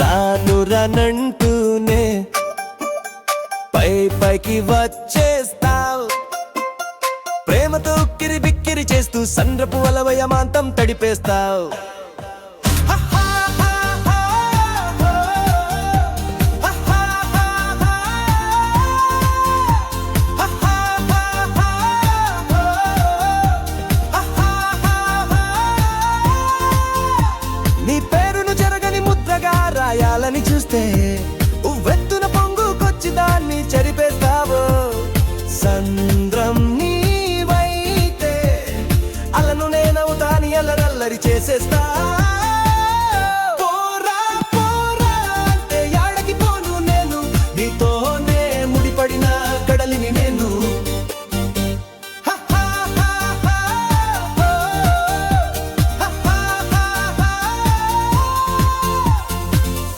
రాను రానంటూనే పైకి వచ్చేస్తావు, ప్రేమతో ఉక్కిరి బిక్కిరి చేస్తూ సంద్రపు అలవయమాంతం తడిపేస్తావు. నీ పేరును జరగని ముద్రగా రాయాలని చూస్తే ఉవ్వెత్తున పొంగుకొచ్చి దాన్ని చెరిపేస్తావు. సంద్రం నీవైతే అలను నేనవుతాని అల్లరల్లరి చేసేస్తా.